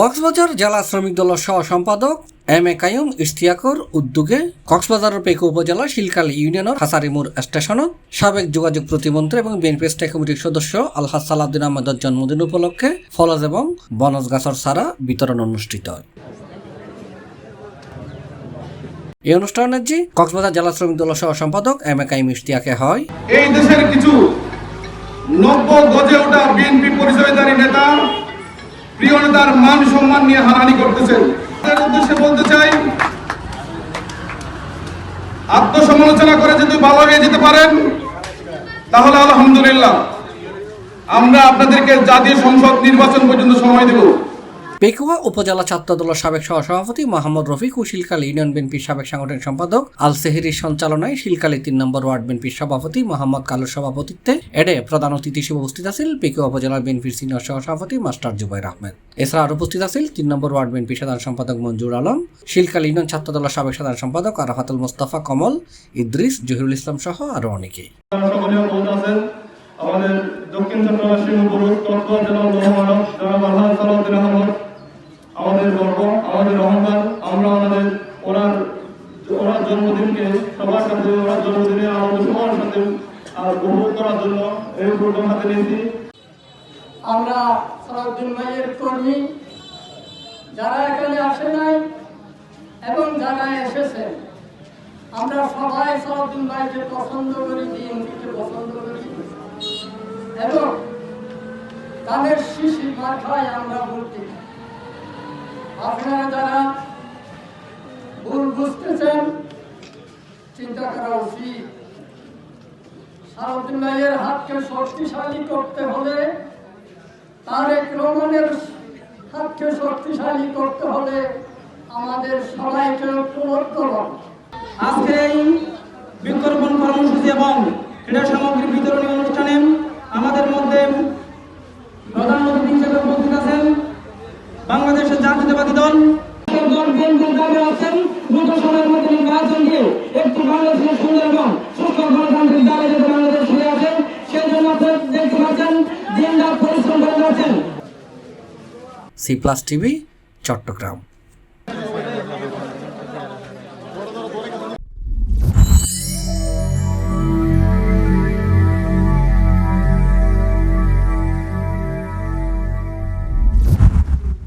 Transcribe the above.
কক্সবাজার জেলা শ্রমিক দলের সহ সম্পাদক এম এ কাইয়ুম ইশতিয়াকর উদ্যোগে কক্সবাজারের পেকু উপজেলা শিলকালী ইউনিয়নের হাসারিমুর স্টেশনত সাবেক যোগাযোগ প্রতিমন্ত্রী এবং বিএনপি স্থায়ী কমিটির সদস্য আলহাজ সালাউদ্দিন আহমেদের জন্মদিন উপলক্ষে ফলজ এবং বনজ গাছের চারা বিতরণ অনুষ্ঠিত হয়। এই অনুষ্ঠানের কক্সবাজার জেলা শ্রমিক দলের সহ সম্পাদক এম এ কাইয়ুম ইশতিয়াকে হয় এই দেশের কিছু নব্য গজে ওঠা বিএনপি পরিচয়ধারী নেতা প্রিয় নেতার মান সম্মান নিয়ে হানাহানি করতেছেন। তাদের উদ্দেশ্যে বলতে চাই, আত্মসমালোচনা করে যদি ভালো হয়ে যেতে পারেন তাহলে আলহামদুলিল্লাহ, আমরা আপনাদেরকে জাতীয় সংসদ নির্বাচন পর্যন্ত সময় দেব। পেকুয়া উপজেলা ছাত্র দলের সাবেক সহসভাপতি মোহাম্মদ রফিক ও শিলকালী ইউনিয়ন বিএনপির সাবেক সাংগঠনিক সম্পাদক আল সেহেরির সঞ্চালনায় শিলকালী ৩ নম্বর ওয়ার্ড বিএনপির সভাপতি মোহাম্মদ কালুর সভাপতিত্বে এডে প্রধান অতিথি হিসেবে উপস্থিত আছেন পেকুয়া উপজেলা বিএনপির সিনিয়র সহসভাপতি মাস্টার জুবাইর আহমেদ। এছাড়া আরও উপস্থিত আছেন ৩ নম্বর ওয়ার্ড বিএনপির সাধারণ সম্পাদক মঞ্জুর আলম, শিলকালী ইউনিয়ন ছাত্র দলের সাবেক সাধারণ সম্পাদক আরাফাতুল মোস্তফা কমল, ইদ্রিস, জহিরুল ইসলাম সহ আরও অনেকেই। আমাদের দক্ষিণ চট্টগ্রাম জেলা আমাদের গর্ব, আমাদের অহংকার। আমরা ওনার জন্মদিনকে সবার সাথে, ওনার জন্মদিনে আমাদের সবার সাথে উপভোগ করার জন্য এই প্রোগ্রাম হাতে নিয়েছি। আমরা সালাউদ্দিন ভাইয়ের কর্মী, যারা এখানে আসে নাই এবং যারা এসেছে, আমরা সবাই সালাউদ্দিন ভাইকে পছন্দ করি, বিএনপিকে পছন্দ করি এবং তাদের শিশি মাথায় আমরা ভর্তি। আপনারা যারা ভুল বুঝতেছেন, চিন্তা করা উচিত। সালাউদ্দিন ভাইয়ের হাতকে শক্তিশালী করতে হলে, তারেক রহমানের হাতকে শক্তিশালী করতে হলে আমাদের সবাইকে ঐক্যবদ্ধ হতে। আজকের এই বৃক্ষরোপণ কর্মসূচি এবং ক্রীড়া সামগ্রী বিতরণী অনুষ্ঠানে আমাদের মধ্যে প্রধান অতিথি হিসেবে উপস্থিত আছেন বাংলাদেশের জাতীয়তাবাদী দল একটি বাংলাদেশের সুন্দর এবং সুস্থ গণতান্ত্রিক দল যাতে বাংলাদেশ হয়ে আছে, সেই জন্য দেখতে পাচ্ছেন দিন রাত পরিশ্রম করে যাচ্ছেন। C+ TV, Chittagong.